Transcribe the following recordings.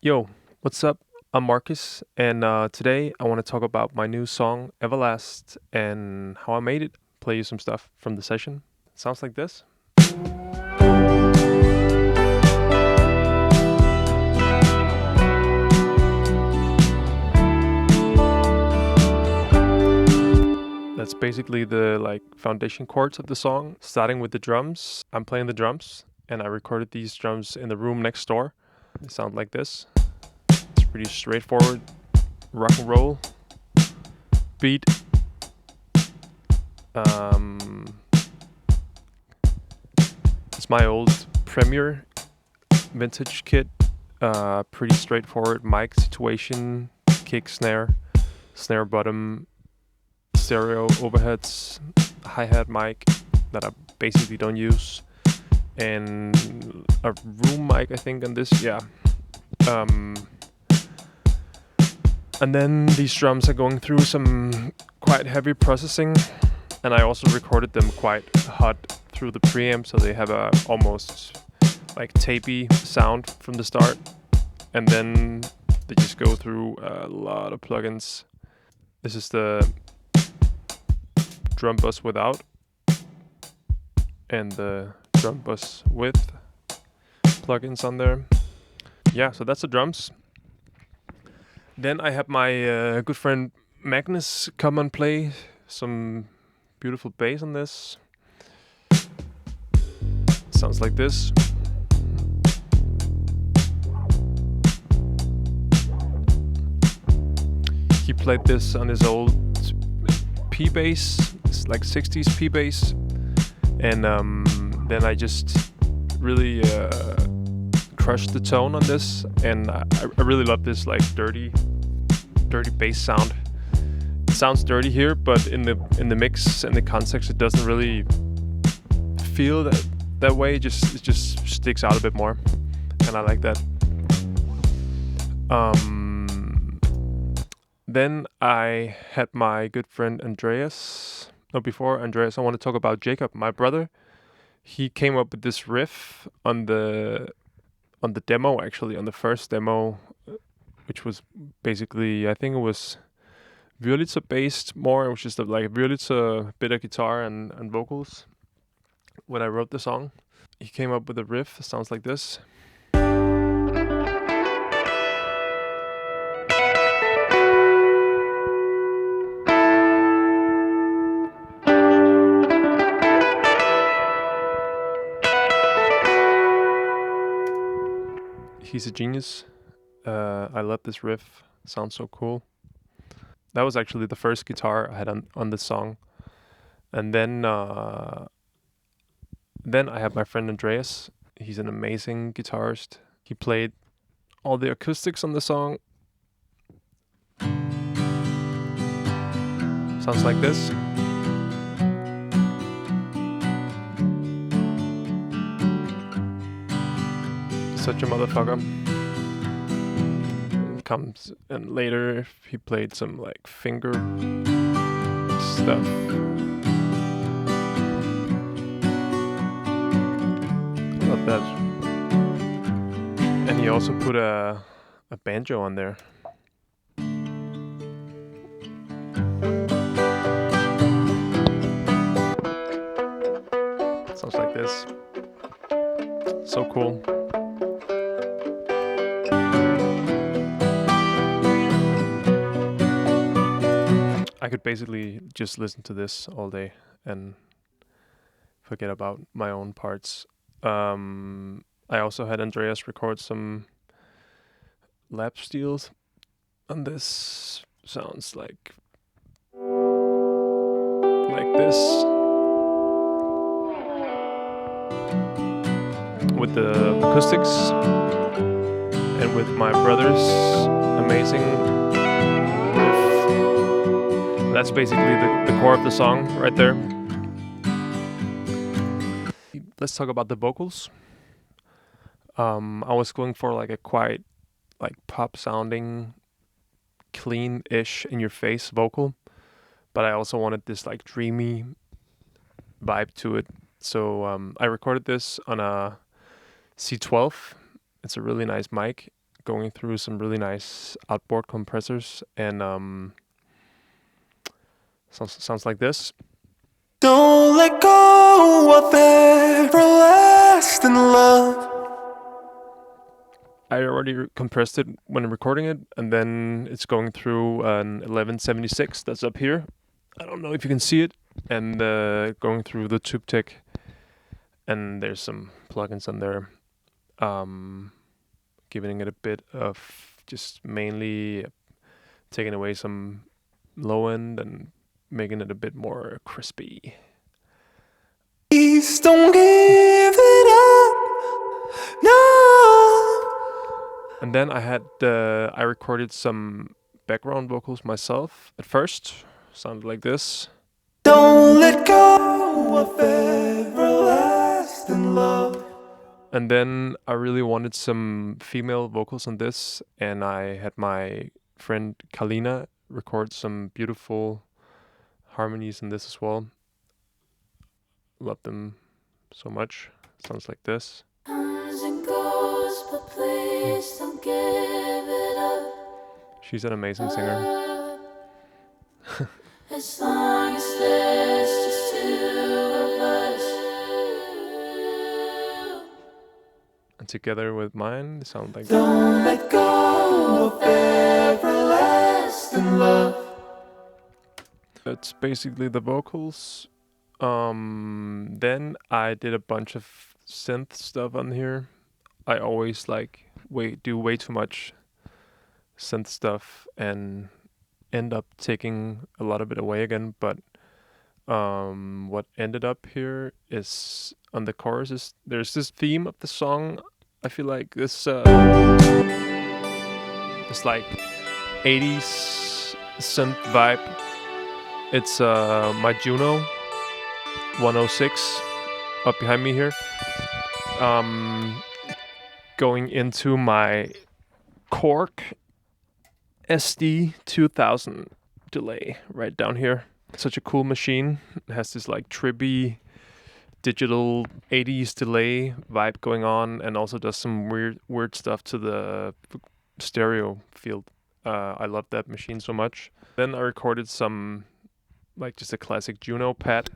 Yo, what's up? I'm Marcus, and today I want to talk about my new song, Everlast, and how I made it. Play you some stuff from the session. Sounds like this. That's basically the foundation chords of the song, starting with the drums. I'm playing the drums, and I recorded these drums in the room next door. They sound like this. It's pretty straightforward, rock and roll beat. It's my old Premiere vintage kit. Pretty straightforward mic situation, kick, snare bottom, stereo overheads, hi-hat mic that I basically don't use, and a room mic I think on this, yeah. And then these drums are going through some quite heavy processing, and I also recorded them quite hot through the preamp, so they have a almost like tapey sound from the start, and then they just go through a lot of plugins. This is the drum bus without and the drum bus with plugins on there. Yeah, so that's the drums. Then I have my good friend Magnus come and play some beautiful bass on this. Sounds like this. He played this on his old P bass. It's like 60s P bass. And then I just really crushed the tone on this, and I really love this like dirty bass sound. It sounds dirty here, but in the mix and the context, it doesn't really feel that way. It just sticks out a bit more, and I like that. Then I had my good friend Andreas. No, before Andreas, I want to talk about Jacob, my brother. He came up with this riff on the demo, actually, on the first demo, which was basically, I think it was Wurlitzer based more. It was just like Wurlitzer, bit of guitar and vocals. When I wrote the song, he came up with a riff. It sounds like this. He's a genius. I love this riff. It sounds so cool. That was actually the first guitar I had on this song. And then I have my friend Andreas. He's an amazing guitarist. He played all the acoustics on the song. Sounds like this. Such a motherfucker. Comes and later he played some like finger stuff. Love that. And he also put a banjo on there. Sounds like this. So cool. I could basically just listen to this all day and forget about my own parts. I also had Andreas record some lap steels on this. Sounds like this. With the acoustics and with my brother's amazing riff. That's basically the core of the song right there. Let's talk about the vocals. I was going for like a quite like pop sounding, clean-ish, in-your-face vocal, but I also wanted this like dreamy vibe to it. So I recorded this on a C12. It's a really nice mic. going through some really nice outboard compressors, and sounds like this. Don't let go of everlasting love. I already compressed it when recording it, and then it's going through an 1176 that's up here. I don't know if you can see it, and going through the tube tech, and there's some plugins on there, giving it a bit of just mainly taking away some low end and making it a bit more crispy. Please don't give it up, no. And then I recorded some background vocals myself at first. Sounded like this. Don't let go of everlasting love. And then I really wanted some female vocals on this, and I had my friend Kalina record some beautiful harmonies in this as well. Love them so much. Sounds like this. But please don't give it up. She's an amazing singer. As long as there's just two of us. And together with mine, they sound like Don't let go of everlasting love. that's basically the vocals. Then I did a bunch of synth stuff on here. I always do way too much synth stuff and end up taking a lot of it away again. But what ended up here is on the choruses. There's this theme of the song. I feel like this like 80s synth vibe. It's my Juno 106 up behind me here. Going into my Korg SD 2000 delay right down here. Such a cool machine. It has this like trippy digital 80s delay vibe going on, and also does some weird stuff to the stereo field. I love that machine so much. Then I recorded some just a classic Juno pad.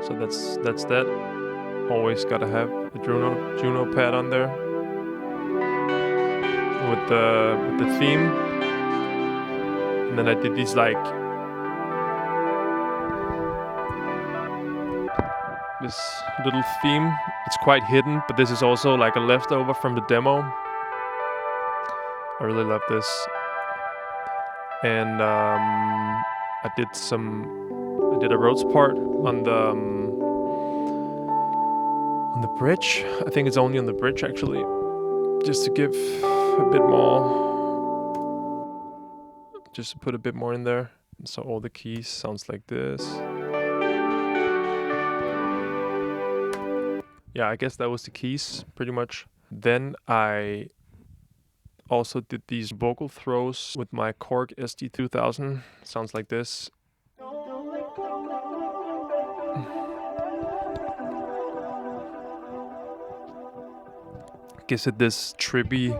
So that's that. Always gotta have a Juno pad on there with the theme. And then I did these this little theme. It's quite hidden, but this is also like a leftover from the demo. I really love this. And I did a Rhodes part on the bridge. I think it's only on the bridge actually, just to give a bit more, just to put a bit more in there. So all the keys sounds like this. Yeah, I guess that was the keys pretty much. Then I also did these vocal throws with my Korg SD 2000. Sounds like this. Gives it this trippy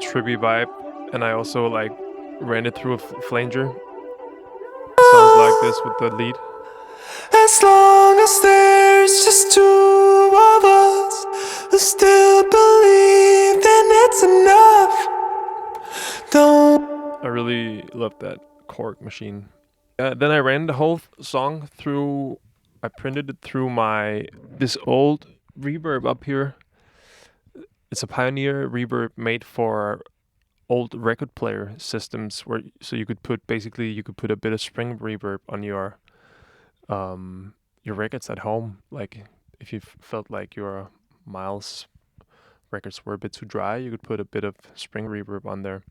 vibe, and I also ran it through a flanger. Sounds like this with the lead. As long as there's just two of us who still believe, then it's enough. I really love that Korg machine. Then I ran the whole song through. I printed it through this old reverb up here. It's a Pioneer reverb made for old record player systems, so you could put a bit of spring reverb on your records at home. Like if you felt like your Miles records were a bit too dry, you could put a bit of spring reverb on there.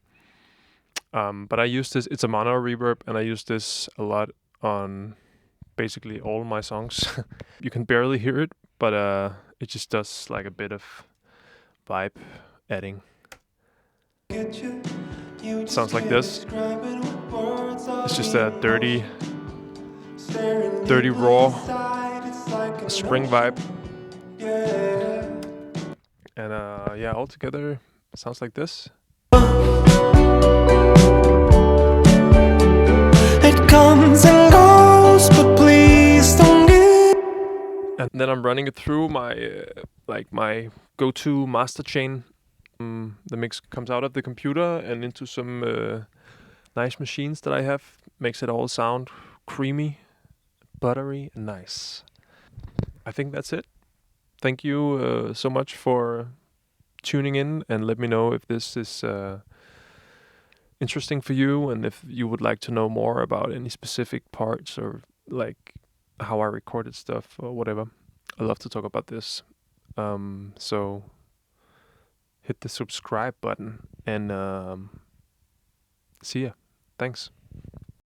But I use this. It's a mono reverb, and I use this a lot on basically all my songs. You can barely hear it, but it just does a bit of vibe adding. Sounds like this. It's just a dirty raw spring vibe. And yeah, altogether, it sounds like this. It comes and goes, but please don't get. And then I'm running it through my my go-to master chain. The mix comes out of the computer and into some nice machines that I have. Makes it all sound creamy, buttery, and nice. I think that's it. Thank you so much for tuning in, and let me know if this is interesting for you, and if you would like to know more about any specific parts or like how I recorded stuff or whatever. I love to talk about this. So hit the subscribe button and see ya. Thanks.